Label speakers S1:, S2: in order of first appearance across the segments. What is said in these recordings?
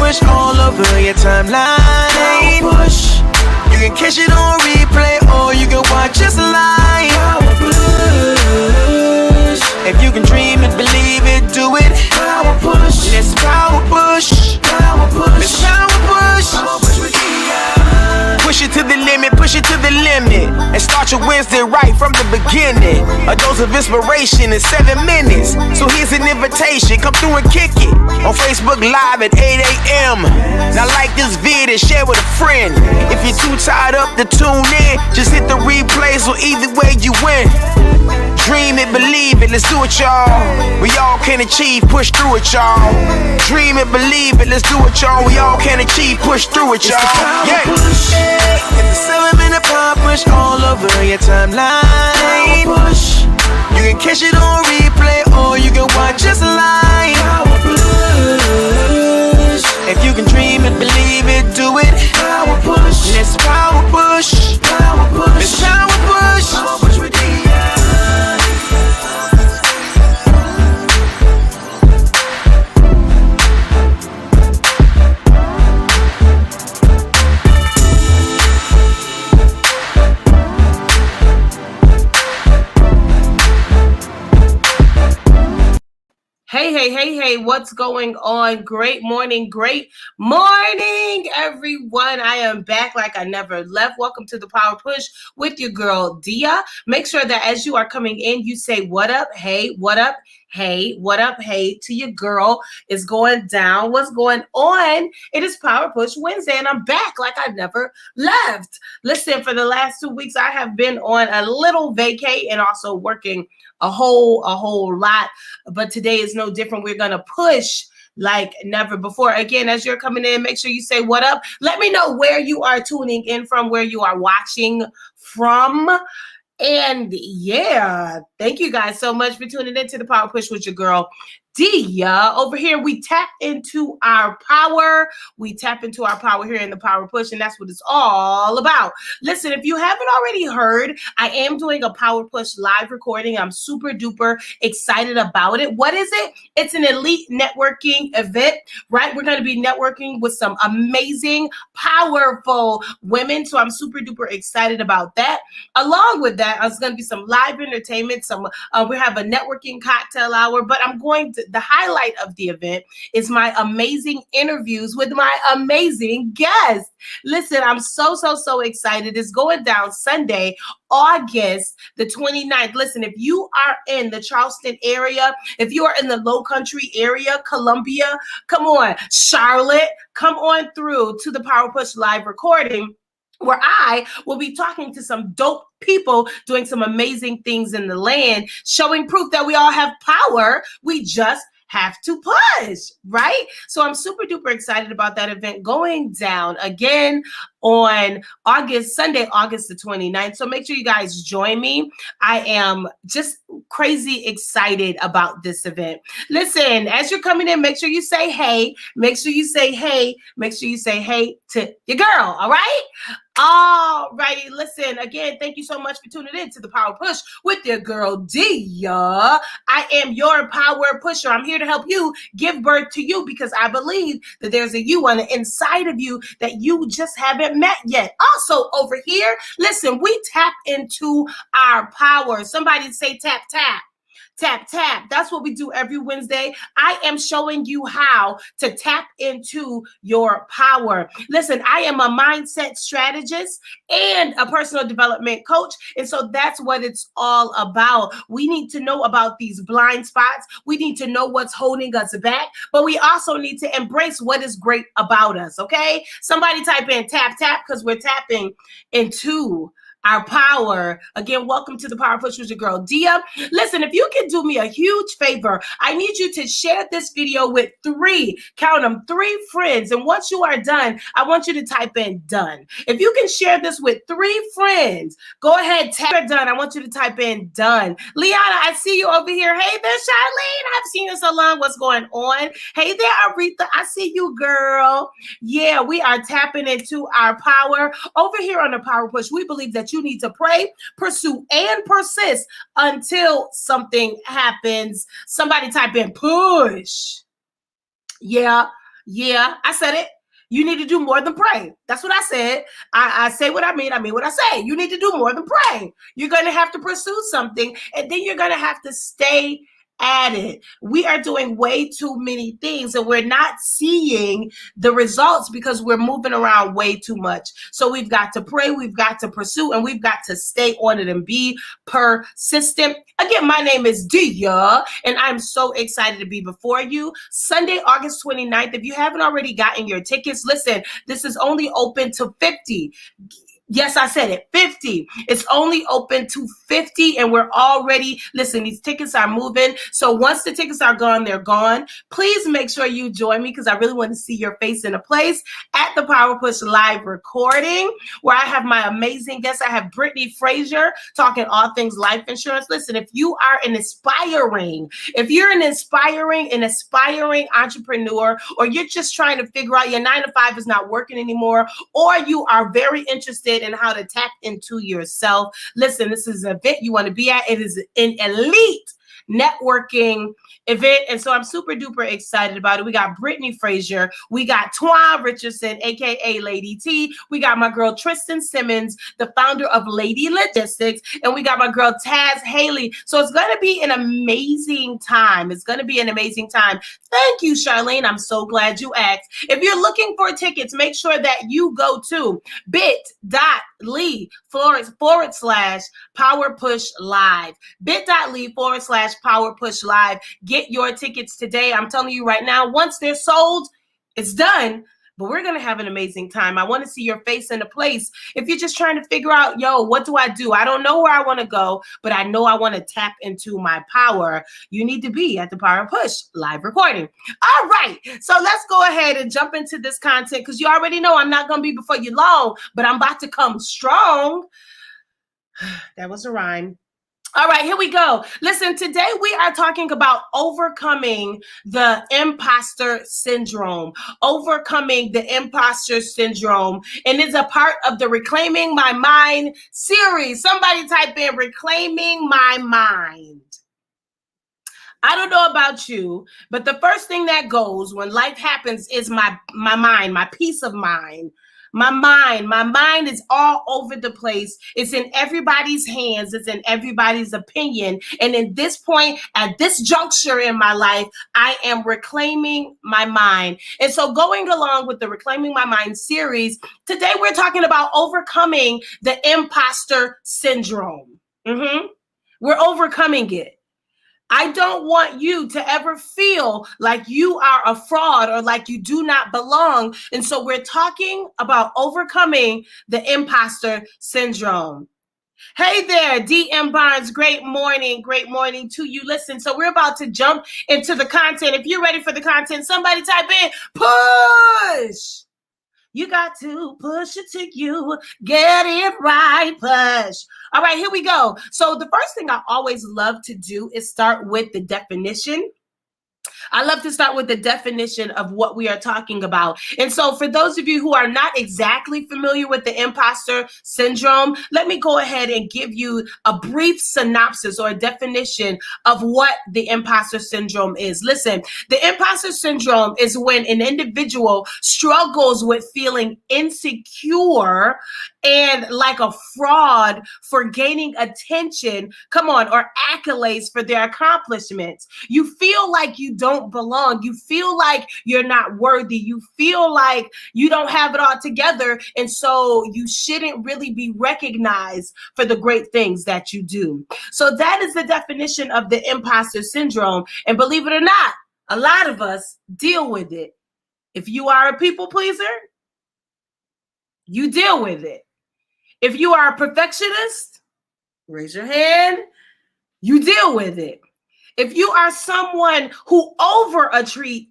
S1: push all over your timeline. Power push. You can catch it on replay or you can watch us live. Power push. If you can dream it, believe it, do it. Power push. Let's power push. Power push. Let's power push. Power push with push it to the limit, push it to the limit. And start your Wednesday right from the beginning. A dose of inspiration in 7 minutes. So here's an invitation, come through and kick it. On Facebook Live at 8 a.m. Now like this vid and share with a friend. If you're too tired up to tune in, just hit the replay so either way you win. Dream it, believe it, let's do it, y'all. We all can achieve, push through it, y'all. Dream it, believe it, let's do it, y'all. We all can achieve, push through it, y'all. Yeah. Get the 7-minute power push all over your timeline. Power push. You can catch it on replay or you can watch us live. Power push. If you can dream it, believe it, do it. Power push. Let's power push. Power push. Let's power push. Power push with
S2: Hey, what's going on? Great morning, everyone. I am back like I never left. Welcome to the Power Push with your girl, Dia. Make sure that as you are coming in, you say, what up? Hey, what up? Hey, what up? Hey, to your girl. It's going down. What's going on? It is Power Push Wednesday, and I'm back like I never left. Listen, for the last 2 weeks, I have been on a little vacay and also working a whole lot. But today is no different. We're going to push like never before. Again, as you're coming in, make sure you say what up. Let me know where you are tuning in from, where you are watching from. And yeah, thank you guys so much for tuning into the Power Push with your girl, Dia. Over here, we tap into our power. We tap into our power here in the Power Push, and that's what it's all about. Listen, if you haven't already heard, I am doing a Power Push live recording. I'm super duper excited about it. What is it? It's an elite networking event, right? We're going to be networking with some amazing, powerful women. So I'm super duper excited about that. Along with that, there's going to be some live entertainment. We have a networking cocktail hour, but the highlight of the event is my amazing interviews with my amazing guests. Listen, I'm so excited. It's going down Sunday, August the 29th. Listen, if you are in the Charleston area, if you are in the Low Country area, Columbia, come on, Charlotte, come on through to the Power Push live recording, where I will be talking to some dope people doing some amazing things in the land, showing proof that we all have power. We just have to push, right? So I'm super duper excited about that event going down again on Sunday, August the 29th. So make sure you guys join me. I am just crazy excited about this event. Listen, as you're coming in, make sure you say hey. Make sure you say hey. Make sure you say hey to your girl, all right? All righty, listen, again, thank you so much for tuning in to the Power Push with your girl, Dia. I am your power pusher. I'm here to help you give birth to you because I believe that there's a you on the inside of you that you just haven't met yet. Also, over here, listen, we tap into our power. Somebody say tap, tap. Tap, tap. That's what we do every Wednesday. I am showing you how to tap into your power. Listen, I am a mindset strategist and a personal development coach. And so that's what it's all about. We need to know about these blind spots. We need to know what's holding us back, but we also need to embrace what is great about us. Okay. Somebody type in tap, tap, because we're tapping into our power. Again, welcome to the Power Push with your girl, Dia. Listen, if you can do me a huge favor, I need you to share this video with 3 friends. And once you are done, I want you to type in done. If you can share this with 3 friends, go ahead, tap done. I want you to type in done. Liana, I see you over here. Hey there, Charlene. I've seen you so long. What's going on? Hey there, Aretha. I see you, girl. Yeah, we are tapping into our power. Over here on the Power Push, we believe that you need to pray, pursue, and persist until something happens. Somebody type in push. Yeah, Yeah, I said it. You need to do more than pray. That's what I said. I say what I mean what I say. You need to do more than pray. You're going to have to pursue something, and then you're going to have to stay at it. We are doing way too many things, and we're not seeing the results because we're moving around way too much. So we've got to pray, we've got to pursue, and we've got to stay on it and be persistent. Again, my name is Dia, and I'm so excited to be before you. Sunday, August 29th. If you haven't already gotten your tickets, listen, this is only open to 50. Yes, I said it, 50. It's only open to 50, and we're already, listen, these tickets are moving. So once the tickets are gone, they're gone. Please make sure you join me because I really want to see your face in a place at the Power Push live recording where I have my amazing guests. I have Brittany Frazier talking all things life insurance. Listen, if you're an aspiring entrepreneur, or you're just trying to figure out your 9 to 5 is not working anymore, or you are very interested in how to tap into yourself, listen, this is an event you want to be at. It is an elite networking event, and so I'm super duper excited about it. We got Brittany Frazier, we got Twan Richardson, aka Lady T, we got my girl Tristan Simmons, the founder of Lady Logistics, and we got my girl Taz Haley. So it's going to be an amazing time. Thank you, Charlene. I'm so glad you asked. If you're looking for tickets, make sure that you go to bit.ly/Power Push Live. bit.ly/Power Push Live. Get your tickets today. I'm telling you right now, once they're sold, it's done. But we're going to have an amazing time. I want to see your face in a place. If you're just trying to figure out, what do? I don't know where I want to go, but I know I want to tap into my power. You need to be at the Power Push live recording. All right. So let's go ahead and jump into this content because you already know I'm not going to be before you long, but I'm about to come strong. That was a rhyme. All right, here we go. Listen, today we are talking about overcoming the imposter syndrome. Overcoming the imposter syndrome. And it's a part of the Reclaiming My Mind series. Somebody type in Reclaiming My Mind. I don't know about you, but the first thing that goes when life happens is my mind, my peace of mind. My mind is all over the place. It's in everybody's hands. It's in everybody's opinion. And in this point, at this juncture in my life, I am reclaiming my mind. And so going along with the Reclaiming My Mind series, today we're talking about overcoming the imposter syndrome. We're overcoming it. I don't want you to ever feel like you are a fraud or like you do not belong. And so we're talking about overcoming the imposter syndrome. Hey there, DM Barnes. Great morning to you. Listen, so we're about to jump into the content. If you're ready for the content, somebody type in push. You got to push it till you get it right. Push. All right, here we go. So the first thing I always love to do is start with the definition. I love to start with the definition of what we are talking about. And so for those of you who are not exactly familiar with the imposter syndrome, let me go ahead and give you a brief synopsis or a definition of what the imposter syndrome is. Listen, the imposter syndrome is when an individual struggles with feeling insecure and like a fraud for gaining attention, or accolades for their accomplishments. You feel like you don't belong. You feel like you're not worthy. You feel like you don't have it all together. And so you shouldn't really be recognized for the great things that you do. So that is the definition of the imposter syndrome. And believe it or not, a lot of us deal with it. If you are a people pleaser, you deal with it. If you are a perfectionist, raise your hand, you deal with it. If you are someone who overachieves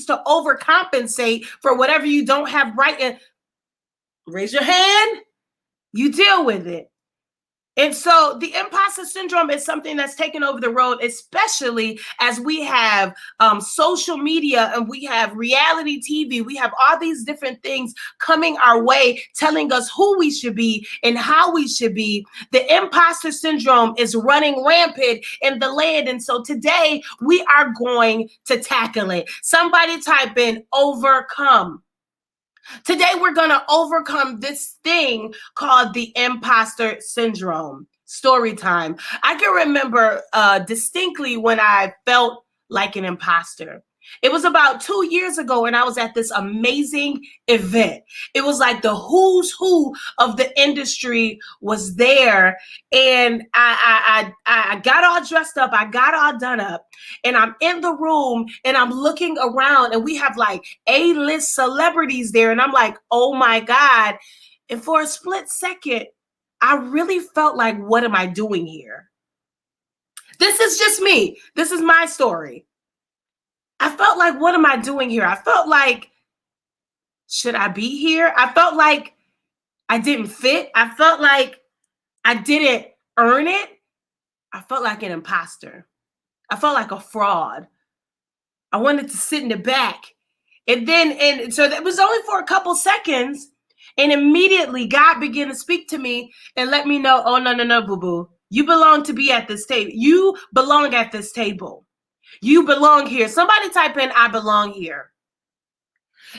S2: to overcompensate for whatever you don't have right, raise your hand, you deal with it. And so the imposter syndrome is something that's taken over the road, especially as we have social media and we have reality TV. We have all these different things coming our way, telling us who we should be and how we should be. The imposter syndrome is running rampant in the land. And so today we are going to tackle it. Somebody type in overcome. Today, we're going to overcome this thing called the imposter syndrome. Story time. I can remember distinctly when I felt like an imposter. It was about 2 years ago, and I was at this amazing event. It was like the who's who of the industry was there, and I got all dressed up. I got all done up, and I'm in the room, and I'm looking around, and we have like A-list celebrities there, and I'm like, oh my God. And for a split second, I really felt like, what am I doing here? This is just me. This is my story. I felt like, what am I doing here? I felt like, should I be here? I felt like I didn't fit. I felt like I didn't earn it. I felt like an imposter. I felt like a fraud. I wanted to sit in the back. And so that was only for a couple seconds. And immediately God began to speak to me and let me know, oh, no, boo-boo. You belong to be at this table. You belong at this table. You belong here. Somebody type in, I belong here.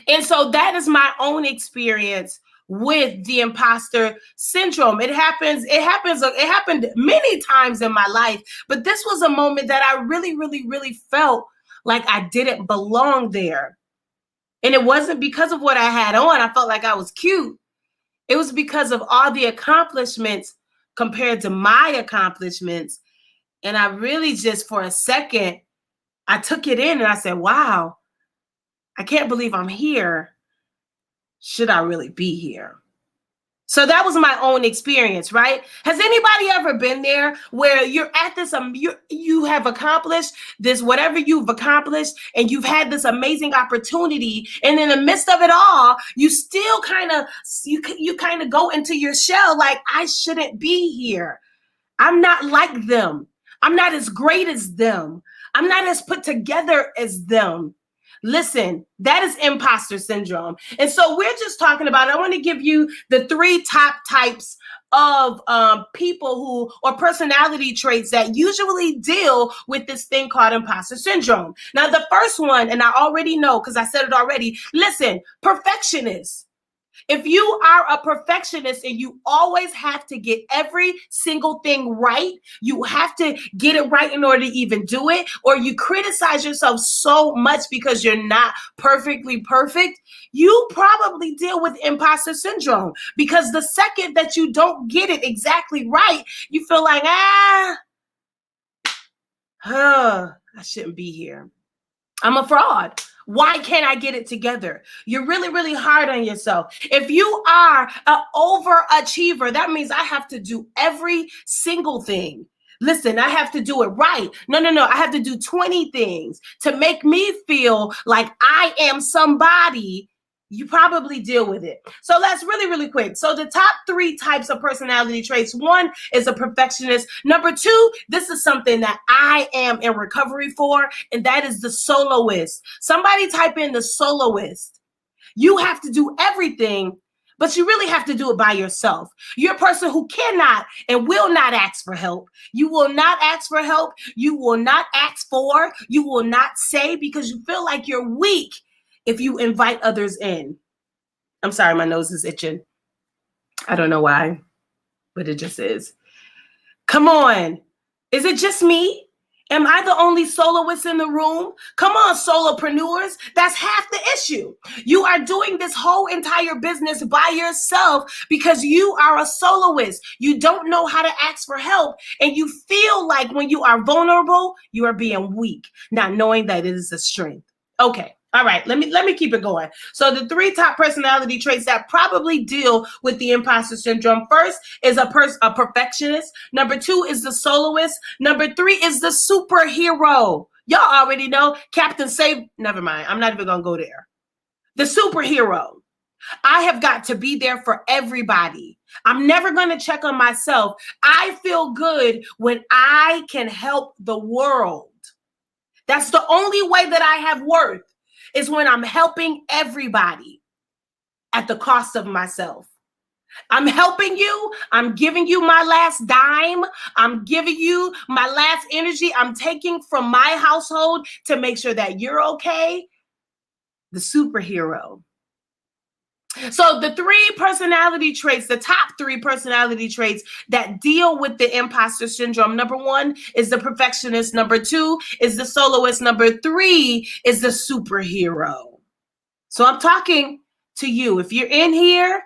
S2: And so that is my own experience with the imposter syndrome. It happened many times in my life, but this was a moment that I really felt like I didn't belong there. And it wasn't because of what I had on. I felt like I was cute. It was because of all the accomplishments compared to my accomplishments. And I really just, for a second, I took it in and I said, wow, I can't believe I'm here. Should I really be here? So that was my own experience, right? Has anybody ever been there where you're at this, you have accomplished this, whatever you've accomplished, and you've had this amazing opportunity, and in the midst of it all, you still you kind of go into your shell like, I shouldn't be here. I'm not like them. I'm not as great as them. I'm not as put together as them. Listen, that is imposter syndrome. And so we're just talking about, I want to give you the 3 top types of people or personality traits that usually deal with this thing called imposter syndrome. Now, the first one, and I already know because I said it already, listen, perfectionist. If you are a perfectionist and you always have to get every single thing right, you have to get it right in order to even do it, or you criticize yourself so much because you're not perfectly perfect, you probably deal with imposter syndrome, because the second that you don't get it exactly right, you feel like, I shouldn't be here. I'm a fraud. Why can't I get it together? You're really hard on yourself. If you are an overachiever, that means I have to do every single thing. Listen, I have to do it right. No. I have to do 20 things to make me feel like I am somebody. You probably deal with it. So let's really quick. So the top 3 types of personality traits. 1 is a perfectionist. Number 2, this is something that I am in recovery for, and that is the soloist. Somebody type in the soloist. You have to do everything, but you really have to do it by yourself. You're a person who cannot and will not ask for help. You will not ask for help. You will not ask for. You will not say, because you feel like you're weak if you invite others in. I'm sorry, my nose is itching. I don't know why, but it just is. Come on. Is it just me? Am I the only soloist in the room? Come on, solopreneurs. That's half the issue. You are doing this whole entire business by yourself because you are a soloist. You don't know how to ask for help, and you feel like when you are vulnerable, you are being weak, not knowing that it is a strength. Okay. All right, let me keep it going. So the 3 top personality traits that probably deal with the imposter syndrome. First is a perfectionist. Number 2 is the soloist. Number 3 is the superhero. Y'all already know Captain Save. Never mind. I'm not even gonna go there. The superhero. I have got to be there for everybody. I'm never going to check on myself. I feel good when I can help the world. That's the only way that I have worth, is when I'm helping everybody at the cost of myself. I'm helping you. I'm giving you my last dime. I'm giving you my last energy. I'm taking from my household to make sure that you're okay. The superhero. So the three personality traits, the top three personality traits that deal with the imposter syndrome. Number one is the perfectionist. Number two is the soloist. Number three is the superhero. So I'm talking to you. If you're in here,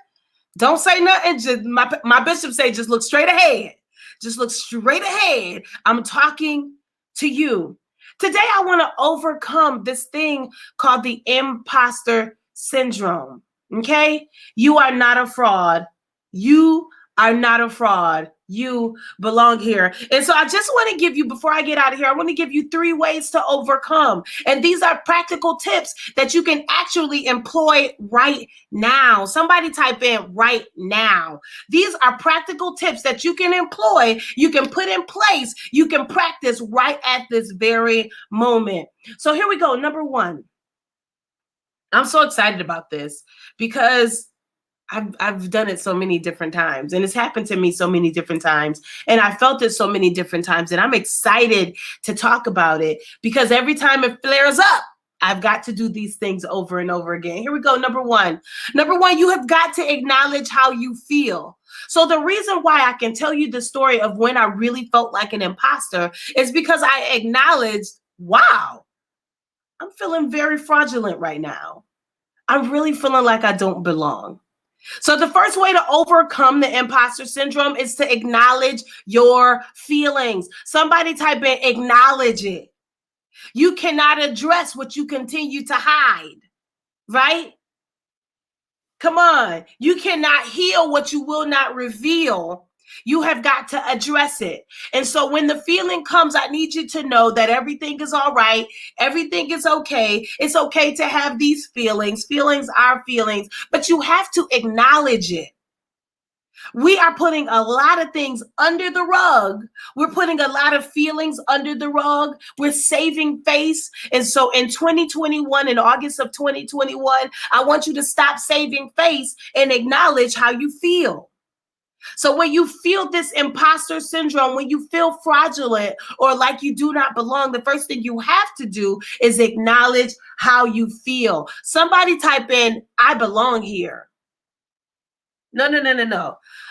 S2: don't say nothing. Just my bishop say, just look straight ahead. Just look straight ahead. I'm talking to you. Today, I want to overcome this thing called the imposter syndrome. Okay? You are not a fraud. You are not a fraud. You belong here. And so I just want to give you, before I get out of here, I want to give you 3 ways to overcome. And these are practical tips that you can actually employ right now. Somebody type in right now. These are practical tips that you can employ, you can put in place, you can practice right at this very moment. So here we go. Number 1. I'm so excited about this because I've done it so many different times, and it's happened to me so many different times, and I felt it so many different times, and I'm excited to talk about it because every time it flares up, I've got to do these things over and over again. Here we go. Number one, you have got to acknowledge how you feel. So the reason why I can tell you the story of when I really felt like an imposter is because I acknowledged, wow, I'm feeling very fraudulent right now. I'm really feeling like I don't belong. So the first way to overcome the imposter syndrome is to acknowledge your feelings. Somebody type in acknowledge it. You cannot address what you continue to hide, right? Come on. You cannot heal what you will not reveal. You have got to address it. And so when the feeling comes, I need you to know that everything is all right. Everything is okay. It's okay to have these feelings. Feelings are feelings, but you have to acknowledge it. We are putting a lot of things under the rug. We're putting a lot of feelings under the rug. We're saving face. And so in 2021, in August of 2021, I want you to stop saving face and acknowledge how you feel. So when you feel this imposter syndrome, when you feel fraudulent or like you do not belong, the first thing you have to do is acknowledge how you feel. Somebody type in, I belong here. No.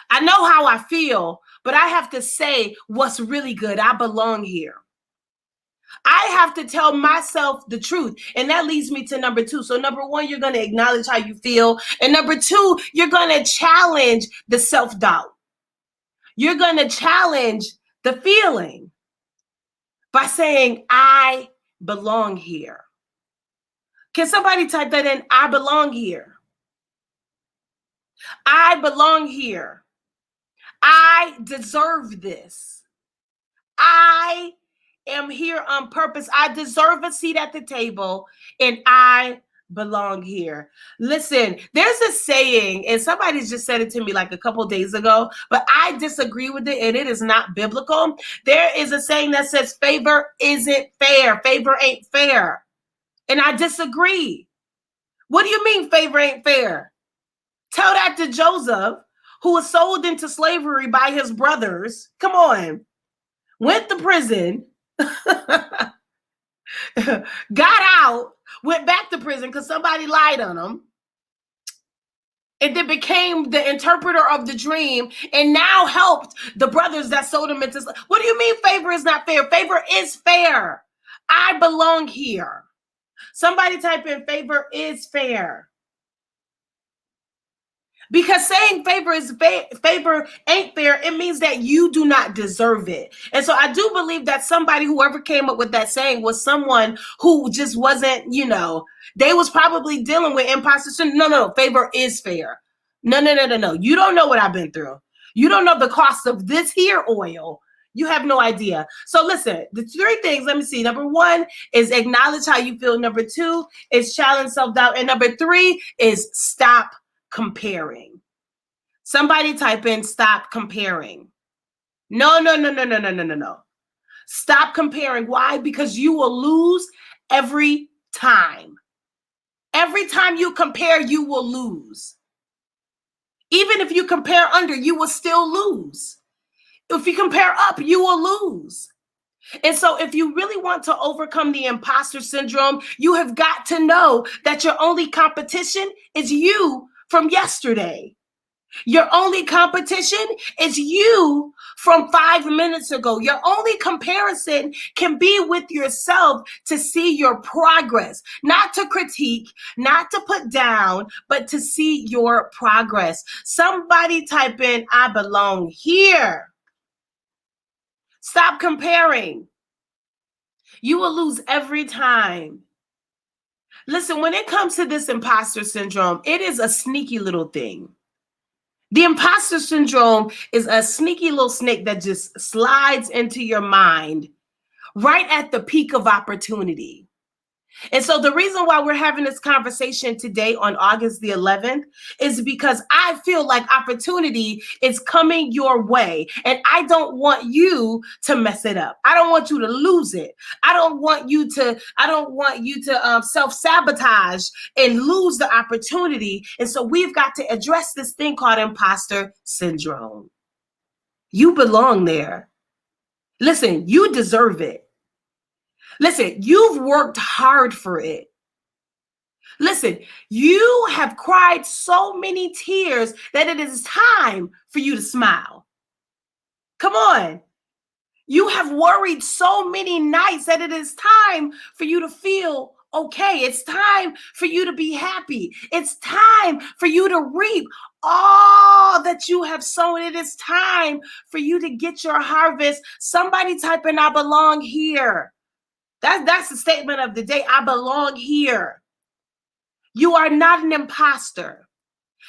S2: I know how I feel, but I have to say what's really good. I belong here. I have to tell myself the truth. And that leads me to number 2. So number 1, you're going to acknowledge how you feel. And number 2, you're going to challenge the self-doubt. You're going to challenge the feeling by saying, I belong here. Can somebody type that in? I belong here. I belong here. I deserve this. I am here on purpose. I deserve a seat at the table, and I belong here. Listen, there's a saying, and somebody just said it to me like a couple days ago, but I disagree with it, and it is not biblical. There is a saying that says favor isn't fair. Favor ain't fair. And I disagree. What do you mean favor ain't fair? Tell that to Joseph, who was sold into slavery by his brothers. Come on. Went to prison, got out, went back to prison because somebody lied on him, and then became the interpreter of the dream and now helped the brothers that sold him into slavery. What do you mean favor is not fair? Favor is fair. I belong here. Somebody type in favor is fair. Because saying favor ain't fair, it means that you do not deserve it. And so I do believe that somebody, whoever came up with that saying, was someone who just wasn't, they was probably dealing with imposter syndrome. No, favor is fair. No. You don't know what I've been through. You don't know the cost of this here oil. You have no idea. So listen, the 3 things, let me see. Number 1 is acknowledge how you feel. Number 2 is challenge self-doubt. And number 3 is stop comparing. Somebody type in stop comparing. No, no, no, no, no, no, no, no, no. Stop comparing. Why? Because you will lose every time. Every time you compare, you will lose. Even if you compare under, you will still lose. If you compare up, you will lose. And so if you really want to overcome the imposter syndrome, you have got to know that your only competition is you from yesterday. Your only competition is you from 5 minutes ago. Your only comparison can be with yourself to see your progress, not to critique, not to put down, but to see your progress. Somebody type in, I belong here. Stop comparing. You will lose every time. Listen, when it comes to this imposter syndrome, it is a sneaky little thing. The imposter syndrome is a sneaky little snake that just slides into your mind right at the peak of opportunity. And so the reason why we're having this conversation today on August the 11th is because I feel like opportunity is coming your way. And I don't want you to mess it up. I don't want you to lose it. I don't want you to self-sabotage and lose the opportunity. And so we've got to address this thing called imposter syndrome. You belong there. Listen, you deserve it. Listen, you've worked hard for it. Listen, you have cried so many tears that it is time for you to smile. Come on. You have worried so many nights that it is time for you to feel okay. It's time for you to be happy. It's time for you to reap all that you have sown. It is time for you to get your harvest. Somebody type in, I belong here. That's the statement of the day. I belong here. You are not an imposter.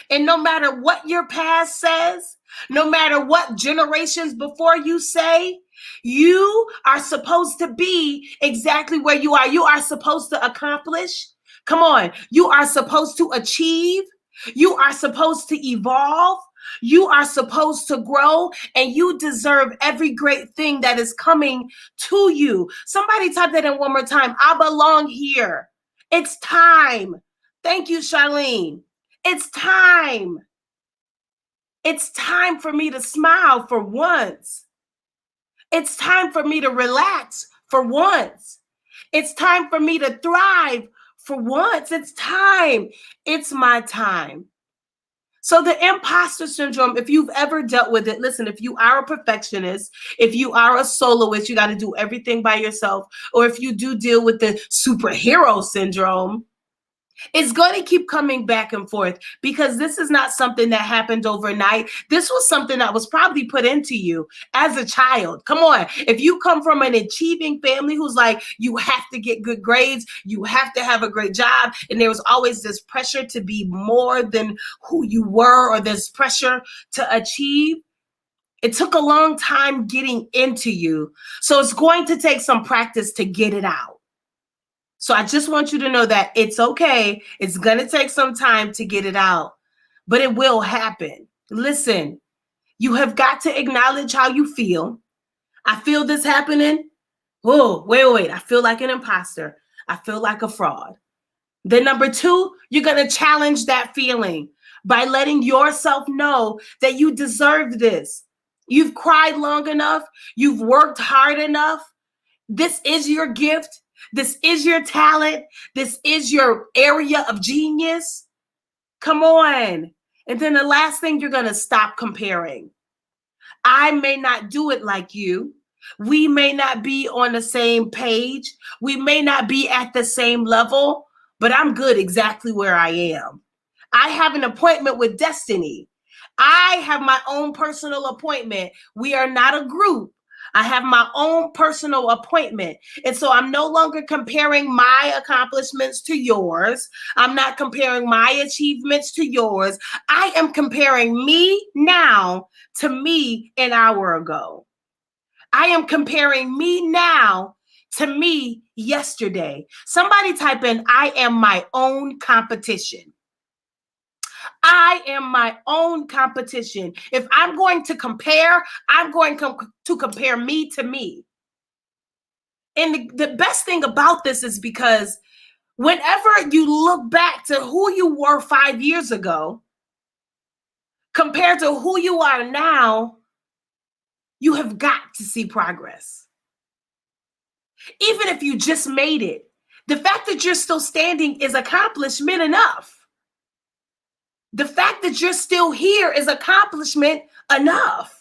S2: And no matter what your past says, no matter what generations before you say, you are supposed to be exactly where you are. You are supposed to accomplish. Come on. You are supposed to achieve. You are supposed to evolve. You are supposed to grow, and you deserve every great thing that is coming to you. Somebody type that in one more time. I belong here. It's time. Thank you, Charlene. It's time. It's time for me to smile for once. It's time for me to relax for once. It's time for me to thrive for once. It's time. It's my time. So the imposter syndrome, if you've ever dealt with it, listen, if you are a perfectionist, if you are a soloist, you got to do everything by yourself, or if you do deal with the superhero syndrome, it's going to keep coming back and forth because this is not something that happened overnight. This was something that was probably put into you as a child. Come on. If you come from an achieving family who's like, you have to get good grades, you have to have a great job, and there was always this pressure to be more than who you were, or this pressure to achieve, it took a long time getting into you. So it's going to take some practice to get it out. So I just want you to know that it's okay. It's going to take some time to get it out, but it will happen. Listen, you have got to acknowledge how you feel. I feel this happening. Oh, wait. I feel like an imposter. I feel like a fraud. Then number 2, you're going to challenge that feeling by letting yourself know that you deserve this. You've cried long enough. You've worked hard enough. This is your gift. This is your talent. This is your area of genius. Come on. And then the last thing, you're going to stop comparing. I may not do it like you. We may not be on the same page. We may not be at the same level, but I'm good exactly where I am. I have an appointment with destiny. I have my own personal appointment. We are not a group. I have my own personal appointment. And so I'm no longer comparing my accomplishments to yours. I'm not comparing my achievements to yours. I am comparing me now to me an hour ago. I am comparing me now to me yesterday. Somebody type in, I am my own competition. I am my own competition. If I'm going to compare, I'm going to compare me to me. And the best thing about this is because whenever you look back to who you were 5 years ago compared to who you are now, you have got to see progress. Even if you just made it, the fact that you're still standing is accomplishment enough. The fact that you're still here is accomplishment enough.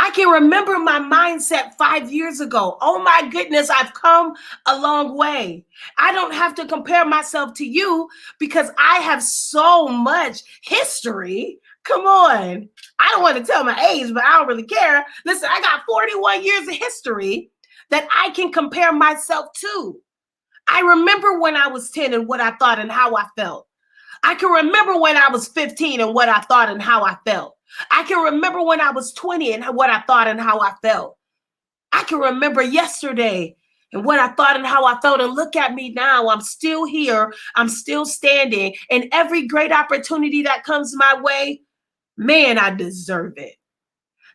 S2: I can remember my mindset 5 years ago. Oh my goodness, I've come a long way. I don't have to compare myself to you because I have so much history. Come on. I don't want to tell my age, but I don't really care. Listen, I got 41 years of history that I can compare myself to. I remember when I was 10 and what I thought and how I felt. I can remember when I was 15 and what I thought and how I felt. I can remember when I was 20 and what I thought and how I felt. I can remember yesterday and what I thought and how I felt. And look at me now. I'm still here. I'm still standing. And every great opportunity that comes my way, man, I deserve it.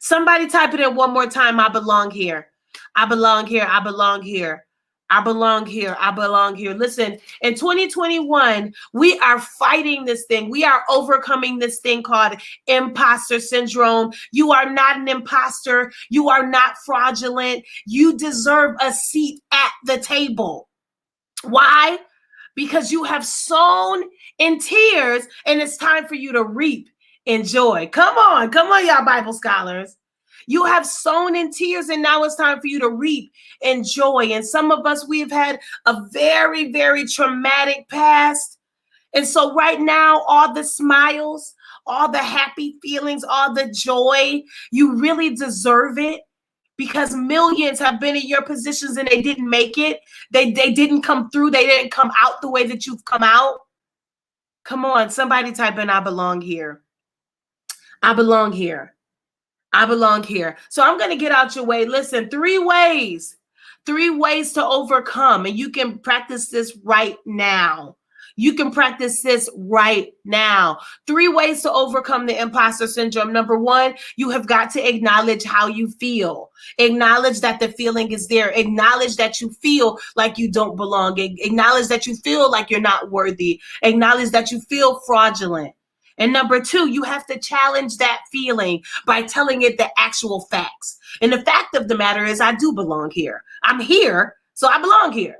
S2: Somebody type it in one more time. I belong here. I belong here. I belong here. I belong here. I belong here. Listen, in 2021, we are fighting this thing. We are overcoming this thing called imposter syndrome. You are not an imposter. You are not fraudulent. You deserve a seat at the table. Why? Because you have sown in tears and it's time for you to reap in joy. Come on, y'all Bible scholars. You have sown in tears and now it's time for you to reap in joy. And some of us, we've had a very, very traumatic past. And so right now, all the smiles, all the happy feelings, all the joy, you really deserve it because millions have been in your positions and they didn't make it. They didn't come through. They didn't come out the way that you've come out. Come on, somebody type in, I belong here. I belong here. I belong here. So I'm going to get out your way. Listen, 3 ways to overcome. And you can practice this right now. You can practice this right now. 3 ways to overcome the imposter syndrome. Number 1, you have got to acknowledge how you feel. Acknowledge that the feeling is there. Acknowledge that you feel like you don't belong. Acknowledge that you feel like you're not worthy. Acknowledge that you feel fraudulent. And number 2, you have to challenge that feeling by telling it the actual facts. And the fact of the matter is, I do belong here. I'm here, so I belong here.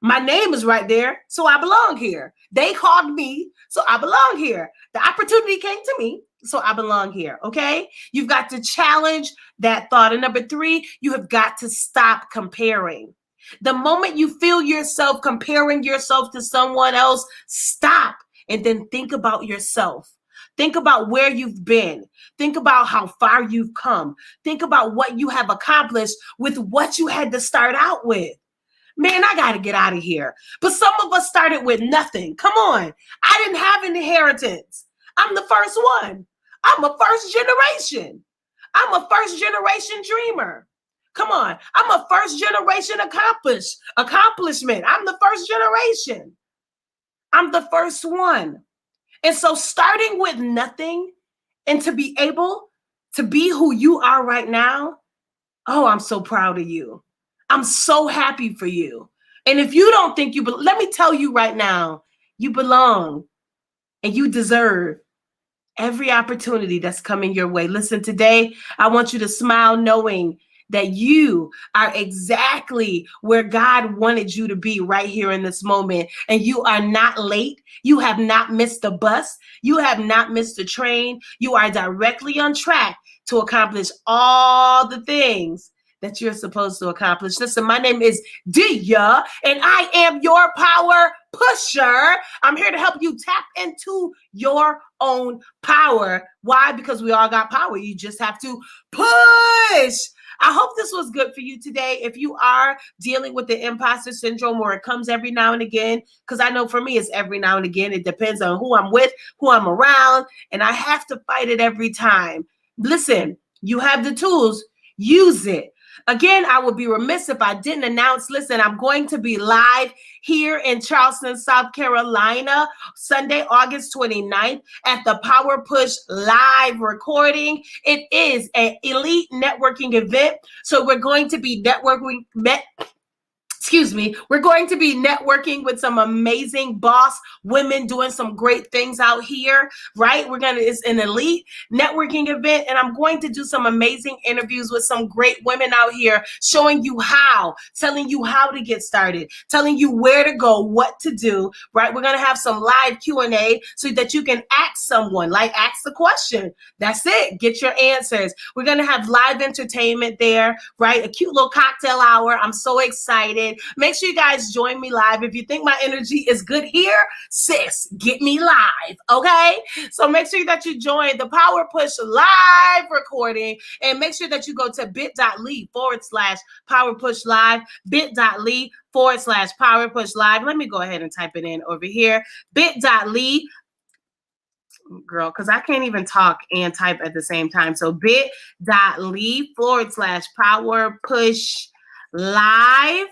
S2: My name is right there, so I belong here. They called me, so I belong here. The opportunity came to me, so I belong here, okay? You've got to challenge that thought. And number 3, you have got to stop comparing. The moment you feel yourself comparing yourself to someone else, stop and then think about yourself. Think about where you've been. Think about how far you've come. Think about what you have accomplished with what you had to start out with. Man, I got to get out of here. But some of us started with nothing. Come on. I didn't have an inheritance. I'm the first one. I'm a first generation. I'm a first generation dreamer. Come on. I'm a first generation accomplishment. I'm the first generation. I'm the first one. And so starting with nothing and to be able to be who you are right now, oh, I'm so proud of you. I'm so happy for you. And if you don't think you belong, let me tell you right now, you belong and you deserve every opportunity that's coming your way. Listen, today, I want you to smile knowing that you are exactly where God wanted you to be right here in this moment. And you are not late. You have not missed the bus. You have not missed the train. You are directly on track to accomplish all the things that you're supposed to accomplish. Listen, my name is Dia, and I am your power pusher. I'm here to help you tap into your own power. Why? Because we all got power. You just have to push. I hope this was good for you today. If you are dealing with the imposter syndrome or it comes every now and again, because I know for me it's every now and again. It depends on who I'm with, who I'm around, and I have to fight it every time. Listen, you have the tools. Use it. Again, I would be remiss if I didn't announce, listen, I'm going to be live here in Charleston, South Carolina, Sunday, August 29th at the Power Push live recording. It is an elite networking event. So we're going to be we're going to be networking with some amazing boss women doing some great things out here, right? It's an elite networking event, and I'm going to do some amazing interviews with some great women out here, showing you how, telling you how to get started, telling you where to go, what to do, right? We're going to have some live Q&A so that you can ask someone, ask the question. That's it. Get your answers. We're going to have live entertainment there, right? A cute little cocktail hour. I'm so excited. Make sure you guys join me live. If you think my energy is good here, sis, get me live, okay? So make sure that you join the Power Push live recording, and make sure that you go to bit.ly/Power Push Live, bit.ly/Power Push Live. Let me go ahead and type it in over here. Bit.ly, girl, because I can't even talk and type at the same time. So bit.ly/Power Push Live.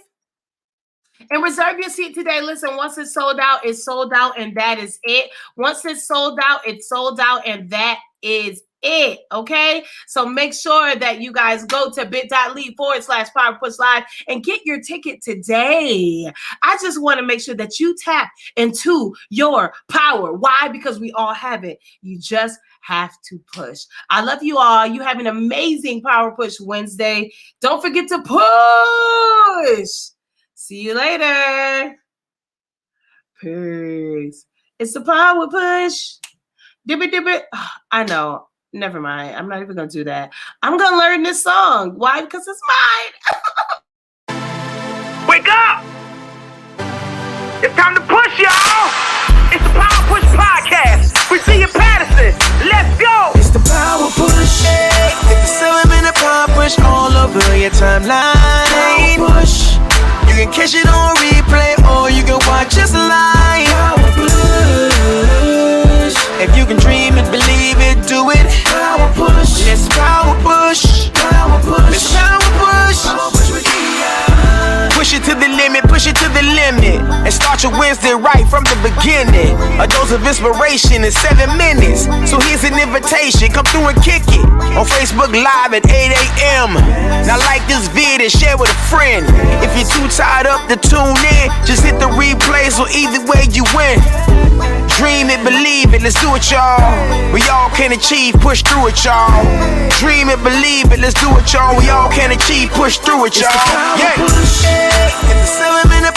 S2: And reserve your seat today. Listen, once it's sold out, it's sold out, and that is it. Once it's sold out, it's sold out, and that is it. Okay? So make sure that you guys go to bit.ly/Power Push Live and get your ticket today. I just want to make sure that you tap into your power. Why? Because we all have it. You just have to push. I love you all. You have an amazing Power Push Wednesday. Don't forget to push. See you later. Peace. It's the Power Push. Dibby. I know. Never mind. I'm not even going to do that. I'm going to learn this song. Why? Because it's mine.
S1: Wake up! It's time to push, y'all! It's the Power Push Podcast with Tia Patterson. Let's go! It's the Power Push. Take the 7-minute Power Push all over your timeline. Power Push. You can catch it on replay or you can watch us live. Power Push. If you can dream it, believe it, do it. Power Push. Let's Power Push. Power Push. Let's Power Push. Power Push with push it to the limit, push it to the limit. And start your Wednesday right from the beginning. A dose of inspiration in 7 minutes. So here's an invitation, come through and kick it. On Facebook Live at 8 a.m. Now like this vid and share with a friend. If you're too tired up to tune in, just hit the replay so either way you win. Dream it, believe it, let's do it, y'all. We all can achieve, push through it, y'all. Dream it, believe it, let's do it, y'all. We all can achieve, push through it, y'all. Yeah. It's the 7-minute